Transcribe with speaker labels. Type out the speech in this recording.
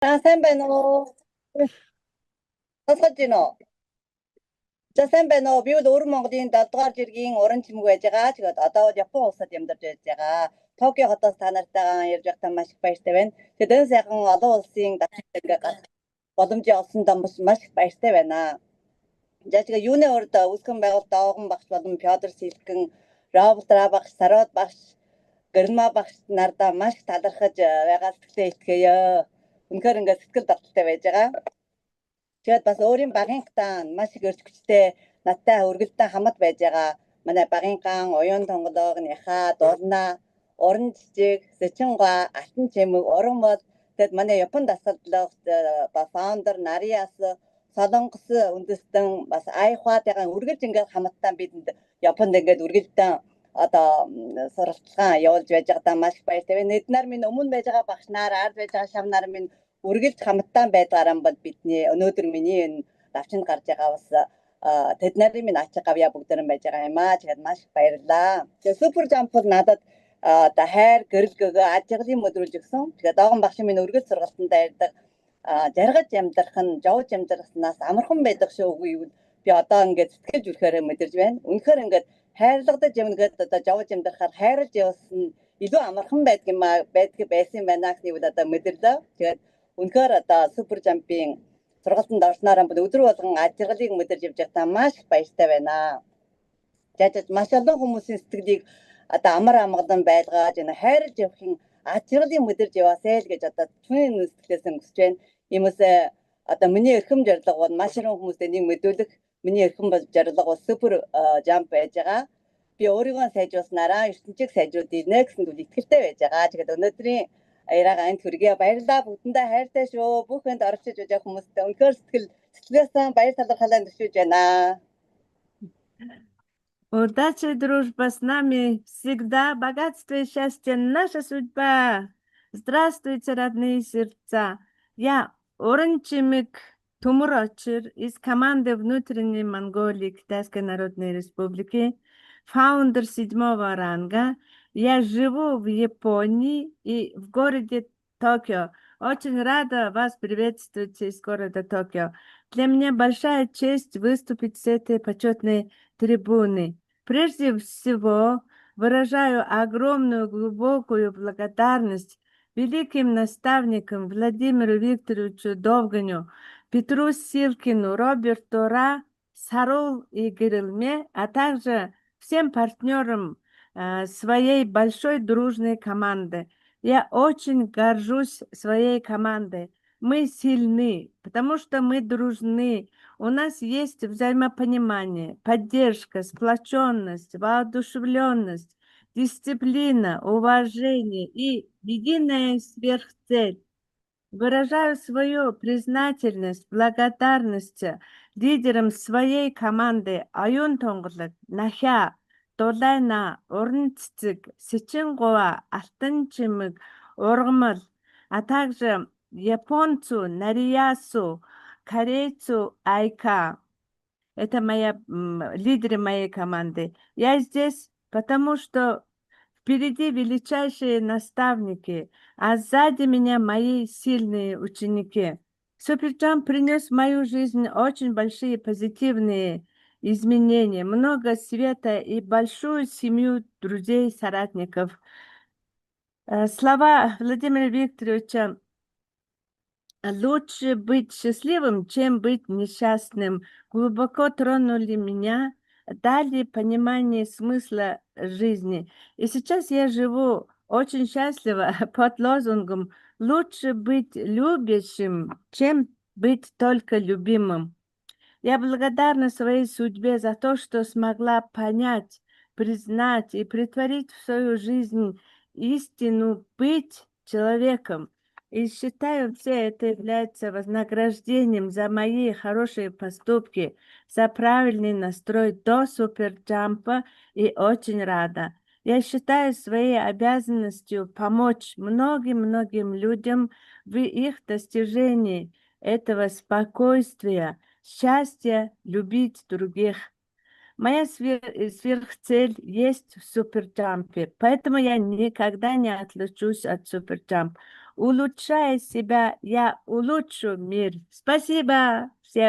Speaker 1: сайн байна уу? Сонсож байна уу? За сайн байна уу? Би бол Өвөр Монголын 7 дугаар жиргийн уран чимэг байж байгаа. Тэгээд одоо бол Япон улсад амьдарч байж байгаа. Токио хотоос та нартайгаа ярьж байхдаа маш их баяртай байна. Тэгээд энэ сайхан олон улсын давталтай гарах боломжийн олсон дамбас маш их баяртай байна. За тэгээд юуны урд үүсгэн байгуулалт Доохон багш болон Пётр Силкэн, Роберт багш, Сарод багш, Гэрма багш нардаа маш их талархаж байгаа сэтгэлээ илтгэе. Үнэхээр ингээд сэтгэл догтлолтой байж байгаа. Тэгээд бас өөрийн багийн хаан маш их өрч хүчтэй надтай өргөлдөн хамт байж байгаа. Манай багийн хаан Уян Тонголог, Няхаа, Дурна, Уран Жижиг, Сэчингаа, Алтан Чимэг, Уран бол тэгээд манай Япон дасгалах фаундер Нариас Солонгос үндэстэн бас Айхватайгаа үргэлж ингээд хамтдаа бидэнд Японд ингээд үргэлжлэн одоо сурталчилгаан явуулж байж байгаадаа маш их баяртай байна. Эднэр минь өмнө байж байгаа багш нар, ард байж байгаа шав нар минь үргэлж хамтдаа байдгаараа бол бидний өнөөдөр миний энэ давчинд гарч байгаа бас тэд нарын минь ачаа гавья бүгдэрэн байж байгаа юм аа. Тэгээд маш их баярлалаа. Тэгээд супер жамп бол надад одоо хайр, гэрэл ажиглын өдрүүлж өгсөн. Тэгээд Доохон багш минь үргэлж сургалтанд ярьдаг жаргаж амьдрах нь жовж амьдрахнаас амархан байдаг шүү үгүй би одоо ингээд сэтгэлж үрэхээр мэдэрж байна. Үнэхээр ингээд хайрлагдаж юмгээд одоо жовж амьдрахаар хайрлж явсан илүү амархан байдг байсан байна гэхнийг одоо мэдэрлээ. Тэгээд үнэхээр одоо супер жампийн сургалтанд орсноор бол өдөр болгон ажиглыг мэдэрж явж байхдаа маш их баяртай байна. Жажиж маш олон хүмүүсийн сэтгэлийг одоо амар амгалан байлгаж энэ хайрлж явахын ажиглыг мэдэрж яваасай л гэж одоо түүний сэтгэлээс хүсэж байна. Иймээс одоо миний эрхэм зорилго бол маш их хүмүүстэй нэг мэдүүлэх миний эрхэм зорилго бол супер жамп байж байгаа. Би өөрийгөө сайжруулснараа ертөнцийг сайжруулъя гэсэн зүйл итгэлтэй байж байгаа. Тэгэхээр өнөөдрийн яраагаа энд хүргэе. Баярлалаа бүгдэндээ хайртай шүү. Бүх энд орчиж байгаа хүмүүстээ үнэхээр сэтгэлээс баяр талархлаа төшөөж байна.
Speaker 2: Удача, дружба с нами всегда, богатство и счастье наша судьба. Здравствуйте, родные сердца. Я Уран Чимэг Төмөр Очир из команды Внутренней Монголии Китайской Народной Республики, фаундер 7-го ранга. Я живу в Японии и в городе Токио. Очень рада вас приветствовать из города Токио. Для меня большая честь выступить с этой почетной трибуны. Прежде всего, выражаю огромную глубокую благодарность великим наставникам Владимиру Викторовичу Довганю, Петру Силкину, Роберту Ра, Сарул и Гирилме, а также всем партнерам своей большой дружной команды. Я очень горжусь своей командой. Мы сильны, потому что мы дружны. У нас есть взаимопонимание, поддержка, сплоченность, воодушевленность, дисциплина, уважение и единая сверхцель. Выражаю свою признательность, благодарность лидерам своей команды Оюн Тонголог, Нахя, Дулайна, Уран Цэцэг, Сэчингуа, Алтан Чимэг, Ургамал, а также японцу Нариясу, корейцу Айка. Это лидеры моей команды. Я здесь, потому что впереди величайшие наставники, а сзади меня мои сильные ученики. Суперджамп принес в мою жизнь очень большие позитивные изменения, много света и большую семью друзей, соратников. Слова Владимира Викторовича «Лучше быть счастливым, чем быть несчастным» глубоко тронули меня, дали понимание смысла жизни. И сейчас я живу очень счастливо под лозунгом «Лучше быть любящим, чем быть только любимым». Я благодарна своей судьбе за то, что смогла понять, признать и претворить в свою жизнь истину быть человеком. И считаю, все это является вознаграждением за мои хорошие поступки, за правильный настрой до суперджампа, и очень рада. Я считаю своей обязанностью помочь многим людям в их достижении этого спокойствия, счастья, любить других. Моя сверхцель есть в суперджампе, поэтому я никогда не отлучусь от суперджамп. улучшая себя, я улучшу мир. Спасибо всем.